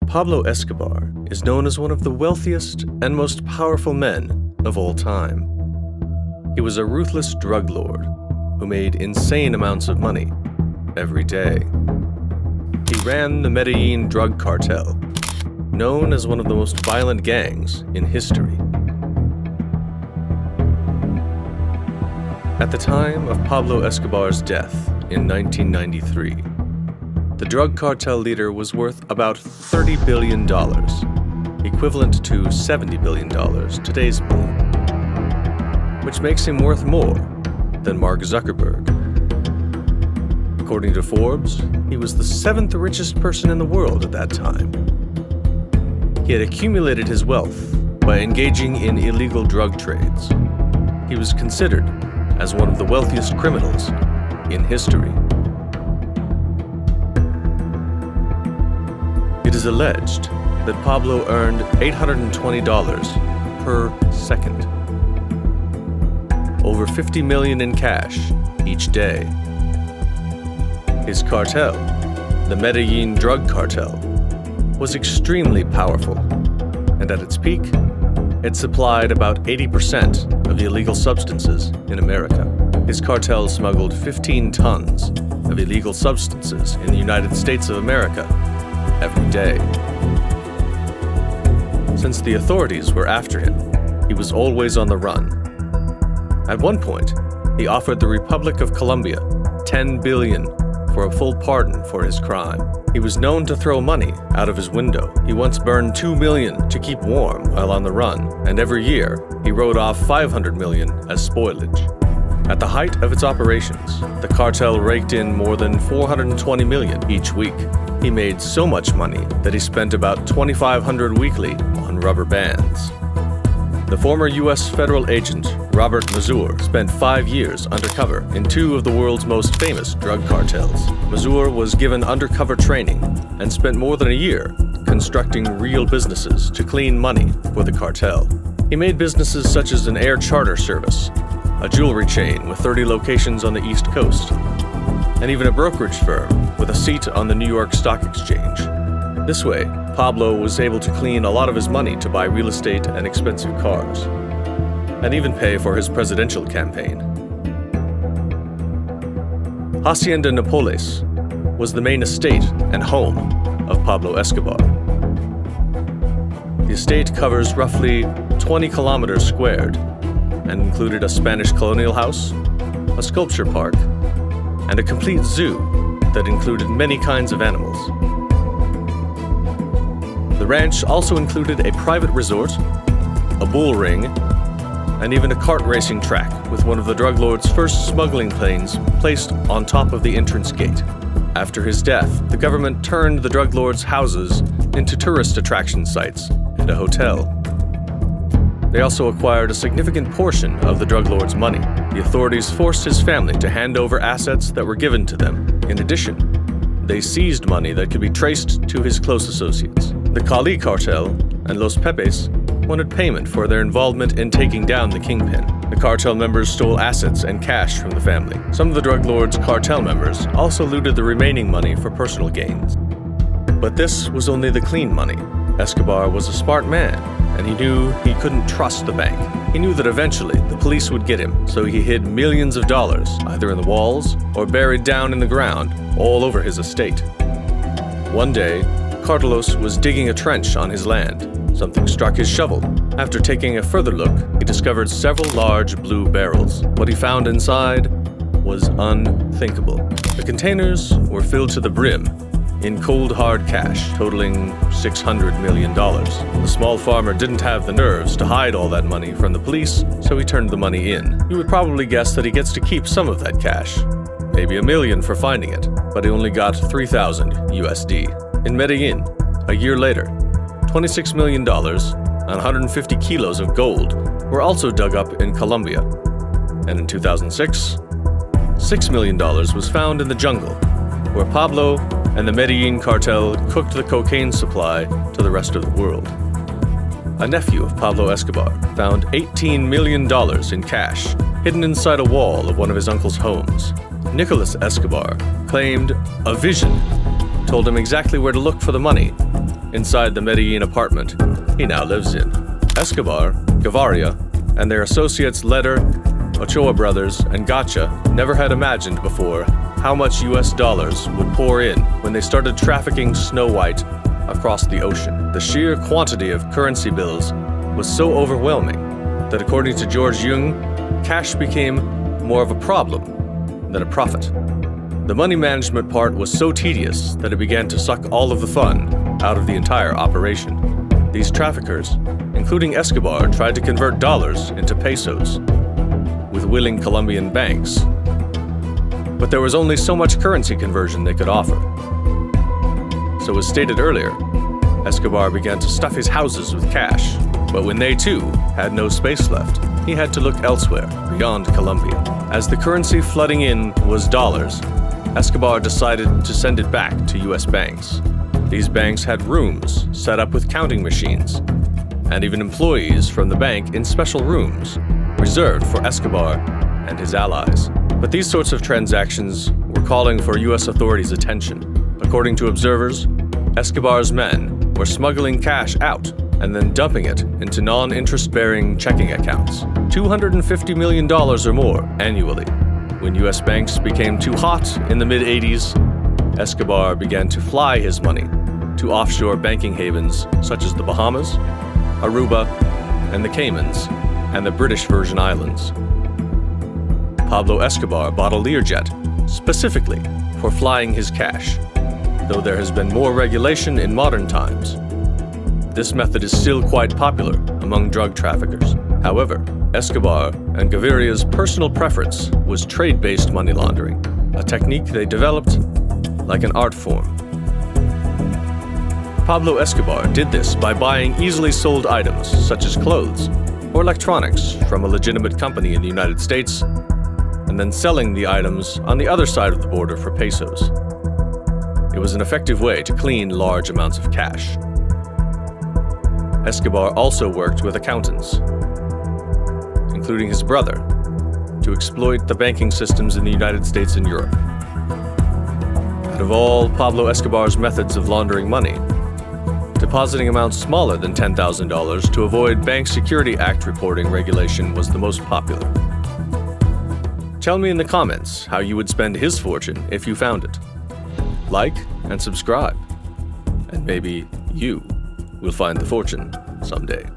Pablo Escobar is known as one of the wealthiest and most powerful men of all time. He was a ruthless drug lord who made insane amounts of money every day. He ran the Medellin drug cartel, known as one of the most violent gangs in history. At the time of Pablo Escobar's death in 1993, the drug cartel leader was worth about $30 billion, equivalent to $70 billion today's money, which makes him worth more than Mark Zuckerberg. According to Forbes, he was the 7th richest person in the world at that time. He had accumulated his wealth by engaging in illegal drug trades. He was considered as one of the wealthiest criminals in history. It is alleged that Pablo earned $820 per second, over $50 million in cash each day. His cartel, the Medellin drug cartel, was extremely powerful, and at its peak, it supplied about 80% of the illegal substances in America. His cartel smuggled 15 tons of illegal substances in the United States of America every day. Since the authorities were after him, he was always on the run. At one point, he offered the Republic of Colombia $10 billion for a full pardon for his crime. He was known to throw money out of his window. He once burned $2 million to keep warm while on the run, and every year he wrote off $500 million as spoilage. At the height of its operations, the cartel raked in more than $420 million each week. He made so much money that he spent about $2,500 weekly on rubber bands. The former U.S. federal agent, Robert Mazur, spent 5 years undercover in 2 of the world's most famous drug cartels. Mazur was given undercover training and spent more than a year constructing real businesses to clean money for the cartel. He made businesses such as an air charter service, a jewelry chain with 30 locations on the East Coast, and even a brokerage firm with a seat on the New York Stock Exchange. This way, Pablo was able to clean a lot of his money to buy real estate and expensive cars, and even pay for his presidential campaign. Hacienda Nápoles was the main estate and home of Pablo Escobar. The estate covers roughly 20 kilometers squared and included a Spanish colonial house, a sculpture park, and a complete zoo that included many kinds of animals. The ranch also included a private resort, a bull ring, and even a kart racing track with one of the drug lord's first smuggling planes placed on top of the entrance gate. After his death, the government turned the drug lord's houses into tourist attraction sites and a hotel. They also acquired a significant portion of the drug lord's money. The authorities forced his family to hand over assets that were given to them. In addition, they seized money that could be traced to his close associates. The Cali cartel and Los Pepes wanted payment for their involvement in taking down the kingpin. The cartel members stole assets and cash from the family. Some of the drug lord's cartel members also looted the remaining money for personal gains. But this was only the clean money. Escobar was a smart man, and he knew he couldn't trust the bank. He knew that eventually the police would get him, so he hid millions of dollars, either in the walls or buried down in the ground, all over his estate. One day, Carlos was digging a trench on his land. Something struck his shovel. After taking a further look, he discovered several large blue barrels. What he found inside was unthinkable. The containers were filled to the brim in cold hard cash, totaling $600 million. The small farmer didn't have the nerves to hide all that money from the police, so he turned the money in. You would probably guess that he gets to keep some of that cash, maybe $1 million for finding it, but he only got 3,000 USD. In Medellin, a year later, $26 million and 150 kilos of gold were also dug up in Colombia. And in 2006, $6 million was found in the jungle, where Pablo and the Medellin cartel cooked the cocaine supply to the rest of the world. A nephew of Pablo Escobar found $18 million in cash hidden inside a wall of one of his uncle's homes. Nicolas Escobar claimed a vision told him exactly where to look for the money inside the Medellin apartment he now lives in. Escobar, Gaviria, and their associates Leder, Ochoa brothers, and Gacha never had imagined before how much US dollars would pour in when they started trafficking Snow White across the ocean. The sheer quantity of currency bills was so overwhelming that, according to George Jung, cash became more of a problem than a profit. The money management part was so tedious that it began to suck all of the fun out of the entire operation. These traffickers, including Escobar, tried to convert dollars into pesos with willing Colombian banks. But there was only so much currency conversion they could offer. So, as stated earlier, Escobar began to stuff his houses with cash, but when they too had no space left, he had to look elsewhere, beyond Colombia. As the currency flooding in was dollars, Escobar decided to send it back to US banks. These banks had rooms set up with counting machines, and even employees from the bank in special rooms, reserved for Escobar and his allies. But these sorts of transactions were calling for US authorities' attention. According to observers, Escobar's men were smuggling cash out and then dumping it into non-interest-bearing checking accounts, $250 million or more annually. When US banks became too hot in the mid-'80s, Escobar began to fly his money to offshore banking havens such as the Bahamas, Aruba, and the Caymans, and the British Virgin Islands. Pablo Escobar bought a Learjet specifically for flying his cash, though there has been more regulation in modern times. This method is still quite popular among drug traffickers. However, Escobar and Gaviria's personal preference was trade-based money laundering, a technique they developed like an art form. Pablo Escobar did this by buying easily sold items such as clothes or electronics from a legitimate company in the United States, and then selling the items on the other side of the border for pesos. It was an effective way to clean large amounts of cash. Escobar also worked with accountants, including his brother, to exploit the banking systems in the United States and Europe. Out of all Pablo Escobar's methods of laundering money, depositing amounts smaller than $10,000 to avoid Bank Security Act reporting regulation was the most popular. Tell me in the comments how you would spend his fortune if you found it. Like and subscribe, and maybe you will find the fortune someday.